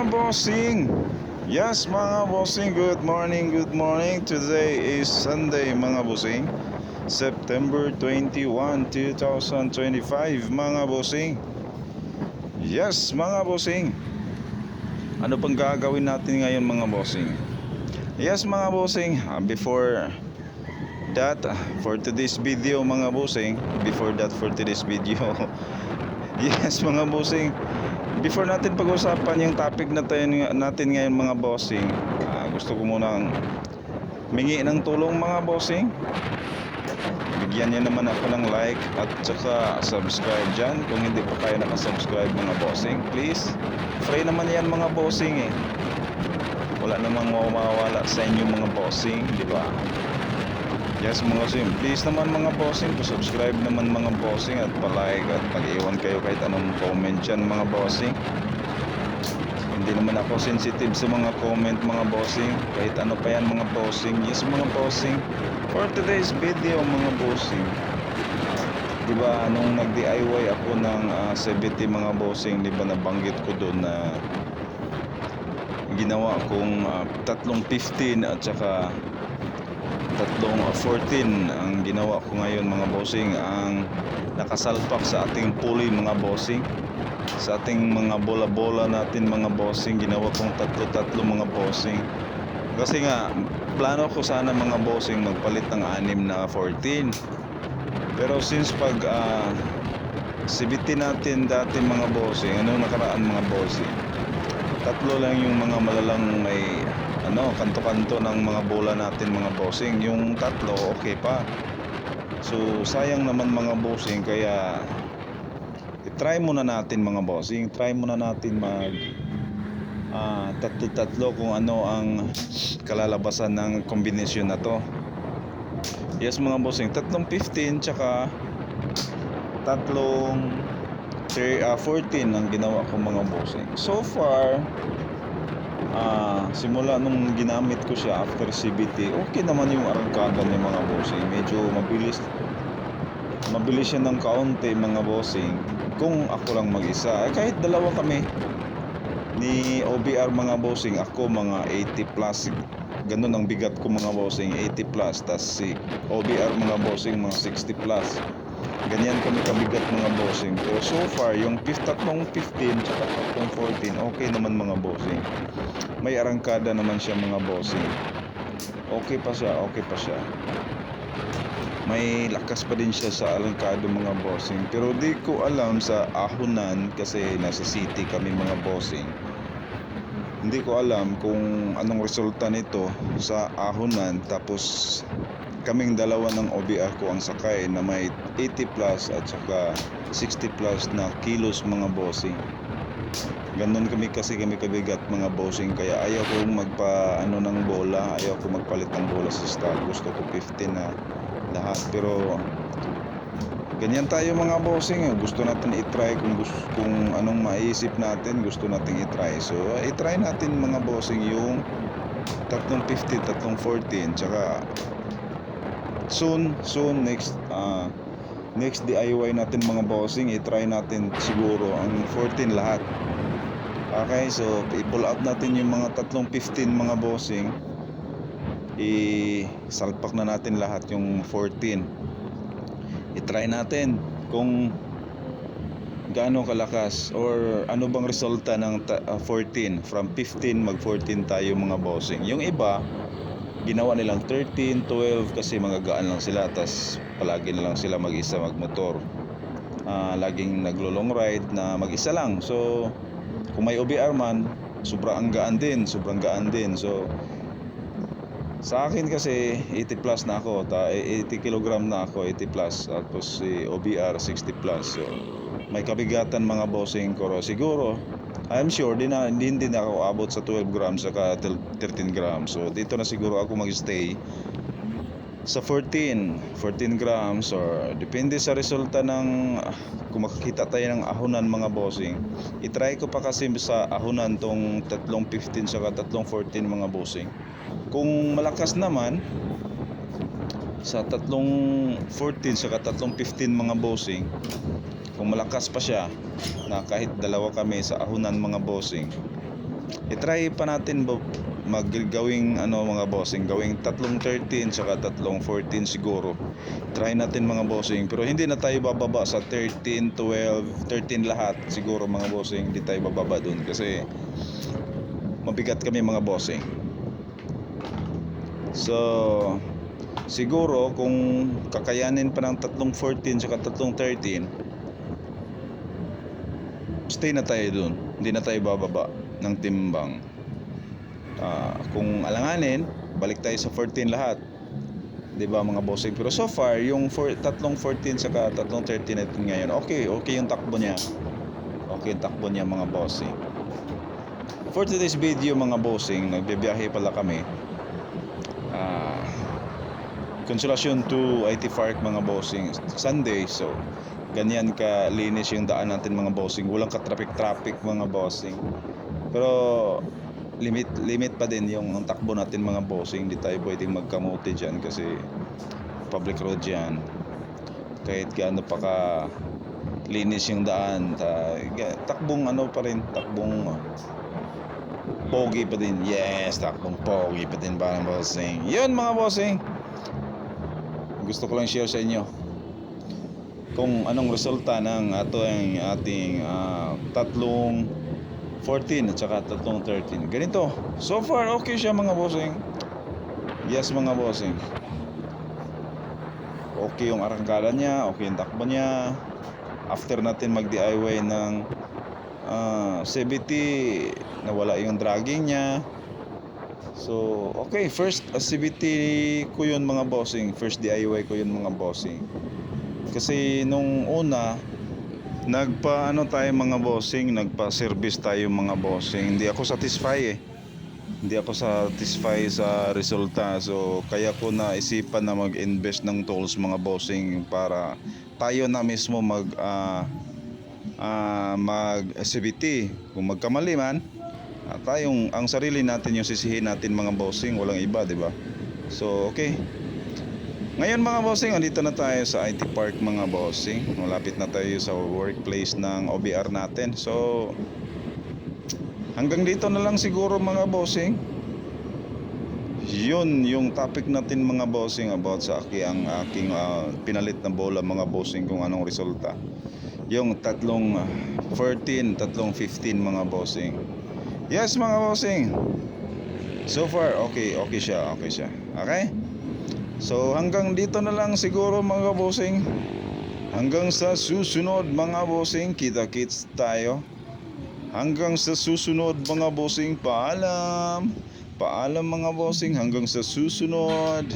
mga bossing. Yes mga bossing, good morning, good morning. Today is Sunday mga bossing, September 21, 2025 mga bossing. Yes mga bossing, ano pang gagawin natin ngayon mga bossing? Yes mga bossing, before that, for today's video mga bossing, for today's video yes mga bossing, before natin pag-usapan yung topic natin ngayon mga bossing, gusto ko munang mingi ng tulong mga bossing. Bigyan niyo naman ako ng like at saka subscribe dyan kung hindi pa kayo nakasubscribe mga bossing. Please, free naman yan mga bossing wala namang mawawala sa inyo mga bossing, di ba? Yes mga bossing, please naman mga bossing, subscribe naman mga bossing at palike at mag-iwan kayo kahit anong comment dyan mga bossing. Hindi naman ako sensitive sa mga comment mga bossing, kahit ano pa yan mga bossing. Yes mga bossing, for today's video mga bossing, diba nung nag-DIY ako ng 70 mga bossing, diba nabanggit ko doon na ginawa kong tatlong 15 at saka tatlong 14 ang ginawa ko ngayon mga bossing, ang nakasalpak sa ating pulley mga bossing, sa ating mga bola-bola natin mga bossing. Ginawa kong tatlo mga bossing kasi nga plano ko sana mga bossing magpalit ng 6 na 14, pero since pag CBT natin dati mga bossing, nakaraan mga bossing, tatlo lang yung mga malalang may kanto-kanto ng mga bola natin mga bossing. Yung tatlo okay pa, so sayang naman mga bossing, kaya try muna natin mga bossing, try muna natin mag tatlo kung ano ang kalalabasan ng kombinasyon na to. Yes mga bossing, tatlong 15 tsaka tatlong 14 ang ginawa ko mga bossing. So far simula nung ginamit ko siya after CBT, okay naman yung arangkada niya mga bossing. Medyo mabilis siya ng kaunti mga bossing kung ako lang mag-isa. Kahit dalawa kami ni OBR mga bossing, ako mga 80 plus, ganun ang bigat ko mga bossing, 80 plus, tas si OBR mga bossing mga 60 plus, ganyan kami kabigat mga bossing. Pero so far yung tatlong 15 tsaka tatlong 14 okay naman mga bossing. May arangkada naman siya mga bossing, okay pa siya. May lakas pa din siya sa arangkada mga bossing. Pero di ko alam sa ahonan kasi nasa city kami mga bossing, hindi ko alam kung anong resulta nito sa ahonan. Tapos kaming dalawa ng OBR ko ang sakay na may 80 plus at saka 60 plus na kilos mga bossing. Ganun kami kabigat mga bossing, kaya ayaw ko ng bola, ayaw ko magpalit ng bola sa stock. Gusto ko 15 na lahat, pero ganyan tayo mga bossing. Gusto natin i-try kung anong maisip natin, gusto natin i-try. So i-try natin mga bossing yung tatlong 50, tatlong 14, tsaka soon next DIY natin mga bossing, i-try natin siguro ang 14 lahat. Okay, so i-pull out natin yung mga tatlong 15 mga bossing, i-salpak na natin lahat yung 14. I-try natin kung gaano kalakas or ano bang resulta ng 14. From 15 mag 14 tayo mga bossing. Yung iba ginawa nilang 13, 12 kasi magagaan lang sila, tas palagi na lang sila mag-isa magmotor, laging naglo-long ride na mag-isa lang. So kung may OBR man, sobrang gaan din. So sa akin kasi 80 plus na ako, 80 kg na ako, 80 plus, tapos si OBR 60 plus. So may kabigatan mga bossing ko siguro, I'm sure hindi na ako abot sa 12 grams saka 13 grams. So dito na siguro ako mag-stay sa 14 grams, or depende sa resulta ng kung makakita tayo ng ahonan mga bossing. I-try ko pa kasi sa ahonan tong tatlong 15 saka tatlong 14 mga bossing. Kung malakas naman sa tatlong 14 saka tatlong 15 mga bossing, kung malakas pa siya na kahit dalawa kami sa ahonan mga bossing, I-try pa natin maggawing mga bossing, gawing 3:13 saka 3:14 siguro. Try natin mga bossing, pero hindi na tayo bababa sa 13, 12, 13 lahat siguro mga bossing. Hindi tayo bababa dun kasi mabigat kami mga bossing. So siguro kung kakayanin pa ng 3:14 saka 3:13, stay na tayo dun, hindi na tayo bababa ng timbang. Kung alanganin, balik tayo sa 14 lahat, di ba mga bossing? Pero so far yung 3:14 saka 3:13 natin ngayon, okay yung takbo niya, okay yung takbo niya mga bossing. For today's video mga bossing, nagbibiyahe pala kami Consolacion to IT Park mga bossing, Sunday. So ganyan ka linis yung daan natin mga bossing, walang ka-traffic mga bossing. Pero limit pa din yung takbo natin mga bossing. Hindi tayo pwedeng magkamote dyan kasi public road yan. Kahit gaano pa ka linis yung daan, takbong pa rin, takbong pogi pa din. Yes, takbong pogi pa din mga bossing. Yun mga bossing, gusto ko lang share sa inyo kung anong resulta ng ating 3:14 at saka 3:13. Ganito, so far okay siya mga bossing. Yes mga bossing, okay yung arangkada niya, okay yung takbo niya. After natin mag DIY ng CVT, nawala yung dragging niya. So okay, first CVT ko yun mga bossing, first DIY ko yun mga bossing. Kasi nung una tayo mga bossing, nagpa-service tayo mga bossing. Hindi ako satisfied sa resulta. So kaya ko naisipan na mag-invest ng tools mga bossing para tayo na mismo mag CVT. Kung magkamali man, ang sarili natin yung sisihin natin mga bossing, walang iba, di ba? So okay, ngayon mga bossing, andito na tayo sa IT Park mga bossing. Malapit na tayo sa workplace ng OBR natin. So hanggang dito na lang siguro mga bossing. Yun yung topic natin mga bossing about sa aking pinalit na bola mga bossing, kung anong resulta. Yung 3:14, 3:15 mga bossing. Yes mga bossing, so far okay siya. Okay? So hanggang dito na lang siguro mga bossing. Hanggang sa susunod mga bossing, kita-kits tayo. Hanggang sa susunod mga bossing, paalam mga bossing, hanggang sa susunod.